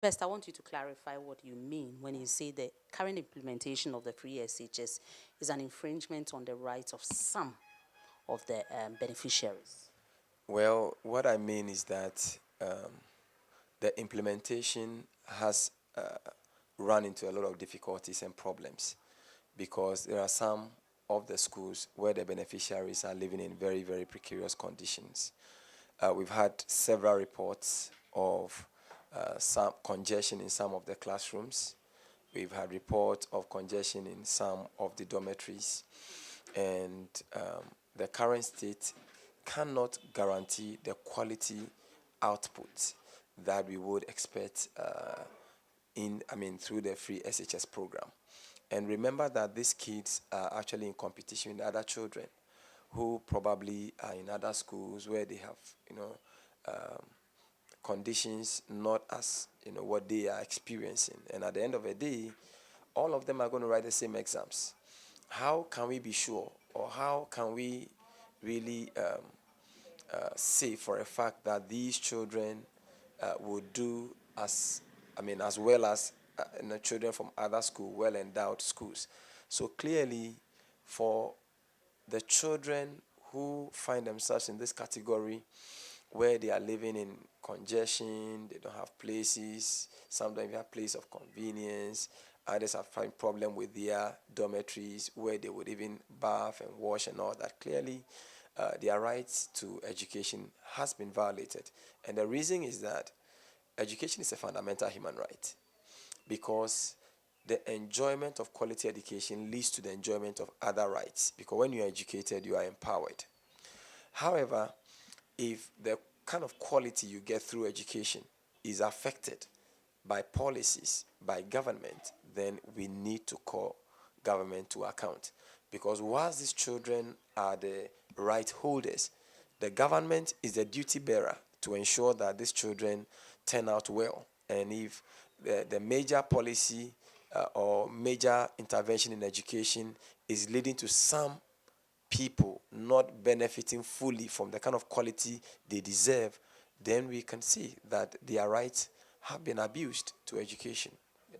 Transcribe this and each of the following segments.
First, I want you to clarify what you mean when you say the current implementation of the free SHS is an infringement on the rights of some of the beneficiaries. Well, what I mean is that the implementation has run into a lot of difficulties and problems because there are some of the schools where the beneficiaries are living in very, very precarious conditions. We've had several reports of some congestion in some of the classrooms. We've had reports of congestion in some of the dormitories, and the current state cannot guarantee the quality output that we would expect through the free SHS program. And remember that these kids are actually in competition with other children who probably are in other schools where they have, um, conditions not as what they are experiencing. And at the end of the day, all of them are going to write the same exams. How can we be sure, or how can we really say for a fact that these children will do as well as children from other school, well endowed schools? So clearly, for the children who find themselves in this category where they are living in congestion, they don't have places, sometimes they have place of convenience, others have find problem with their dormitories where they would even bath and wash and all that. Clearly, their rights to education has been violated. And the reason is that education is a fundamental human right, because the enjoyment of quality education leads to the enjoyment of other rights, because when you are educated, you are empowered. However, if the kind of quality you get through education is affected by policies, by government, then we need to call government to account. Because whilst these children are the right holders, the government is the duty bearer to ensure that these children turn out well. And if the major policy or major intervention in education is leading to some people not benefiting fully from the kind of quality they deserve, then we can see that their rights have been abused to education.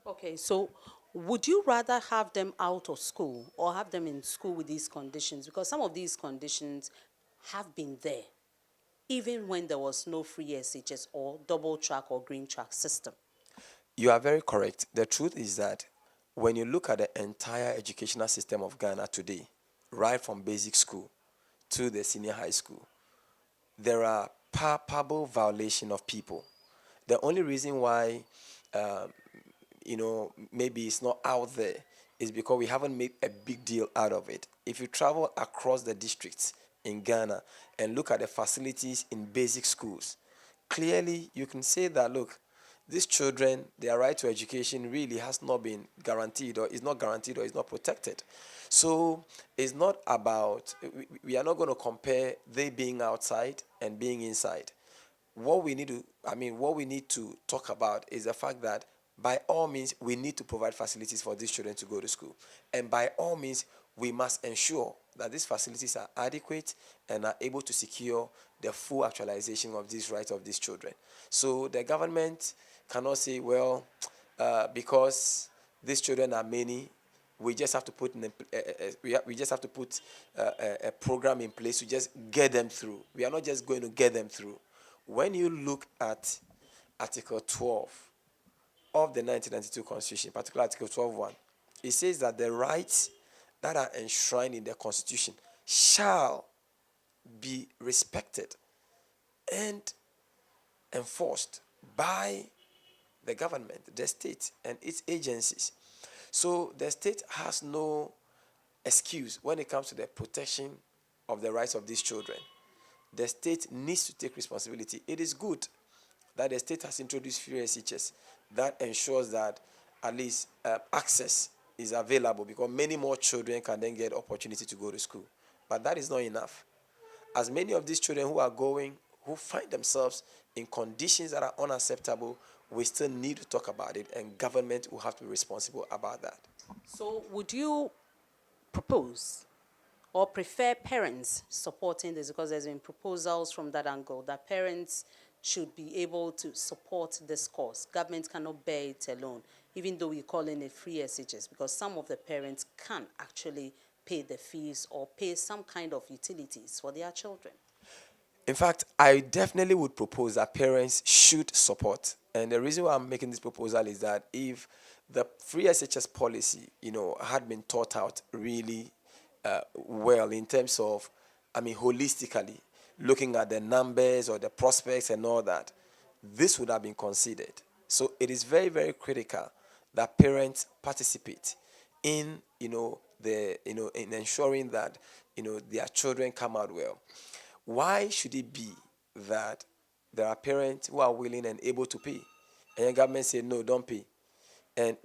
Okay, so would you rather have them out of school or have them in school with these conditions? Because some of these conditions have been there, even when there was no free SHS or double track or green track system. You are very correct. The truth is that when you look at the entire educational system of Ghana today, right from basic school to the senior high school, there are palpable violation of people. The only reason why maybe it's not out there is because we haven't made a big deal out of it. If you travel across the districts in Ghana and look at the facilities in basic schools, clearly you can say that, look, these children, their right to education really has not been guaranteed, or is not guaranteed, or is not protected. So it's not about, we are not going to compare they being outside and being inside. What we need to talk about is the fact that by all means we need to provide facilities for these children to go to school, and by all means we must ensure that these facilities are adequate and are able to secure the full actualization of these rights of these children. So the government cannot say, well, because these children are many, we just have to put we just have to put a program in place to just get them through. We are not just going to get them through. When you look at Article 12 of the 1992 Constitution, particularly Article 12.1, it says that the rights that are enshrined in the Constitution shall be respected and enforced by the government, the state, and its agencies. So the state has no excuse when it comes to the protection of the rights of these children. The state needs to take responsibility. It is good that the state has introduced free SHS that ensures that at least access is available, because many more children can then get opportunity to go to school. But that is not enough. As many of these children who find themselves in conditions that are unacceptable, we still need to talk about it, and government will have to be responsible about that. So would you propose or prefer parents supporting this? Because there's been proposals from that angle that parents should be able to support this cause. Government cannot bear it alone, even though we call it a free SHS, because some of the parents can actually pay the fees or pay some kind of utilities for their children. In fact, I definitely would propose that parents should support. And the reason why I'm making this proposal is that if the free SHS policy, had been thought out really well in terms of, holistically, looking at the numbers or the prospects and all that, this would have been considered. So it is very, very critical that parents participate in, in ensuring that, their children come out well. Why should it be that there are parents who are willing and able to pay, and the government say no, don't pay, and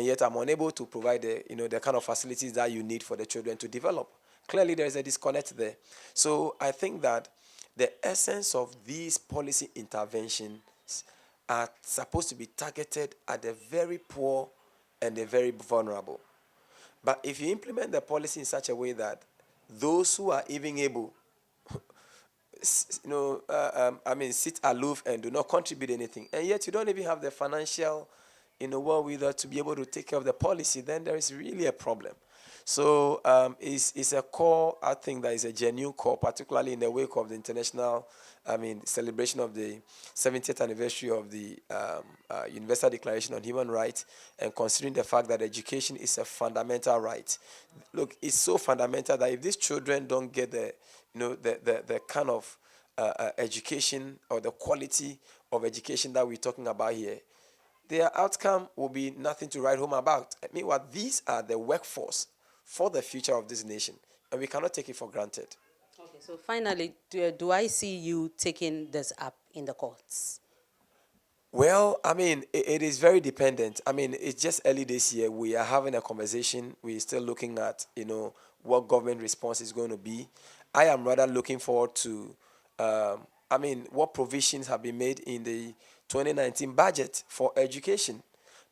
yet I'm unable to provide the kind of facilities that you need for the children to develop? Clearly, there is a disconnect there. So I think that the essence of these policy interventions are supposed to be targeted at the very poor and the very vulnerable. But if you implement the policy in such a way that those who are even able sit aloof and do not contribute anything, and yet you don't even have the financial, wherewithal to be able to take care of the policy, then there is really a problem. So it's a call, I think, that is a genuine call, particularly in the wake of the international, celebration of the 70th anniversary of the Universal Declaration on Human Rights, and considering the fact that education is a fundamental right. Look, it's so fundamental that if these children don't get the kind of education or the quality of education that we're talking about here, their outcome will be nothing to write home about. Meanwhile, these are the workforce for the future of this nation, and we cannot take it for granted. Okay, so finally, do I see you taking this up in the courts? Well, it is very dependent. It's just early this year. We are having a conversation. We're still looking at, what government response is going to be. I am rather looking forward to, what provisions have been made in the 2019 budget for education,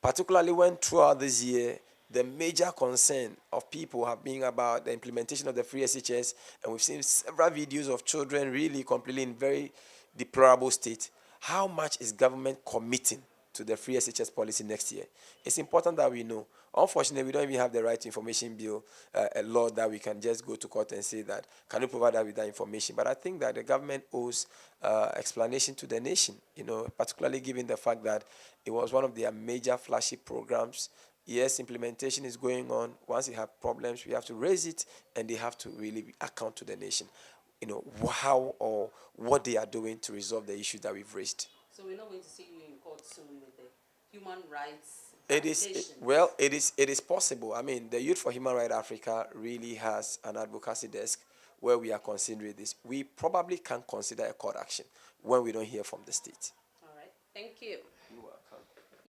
particularly when throughout this year, the major concern of people have been about the implementation of the free SHS, and we've seen several videos of children really completely in very deplorable state. How much is government committing to the free SHS policy next year? It's important that we know. Unfortunately, we don't even have the right to information bill, a law that we can just go to court and say that, can you provide that with that information? But I think that the government owes explanation to the nation, particularly given the fact that it was one of their major flagship programs. Yes, implementation is going on. Once you have problems, we have to raise it, and they have to really account to the nation, how or what they are doing to resolve the issue that we've raised. So we're not going to see you in court soon with the human rights It is possible. The Youth for Human Rights Africa really has an advocacy desk where we are considering this. We probably can consider a court action when we don't hear from the state. All right. Thank you.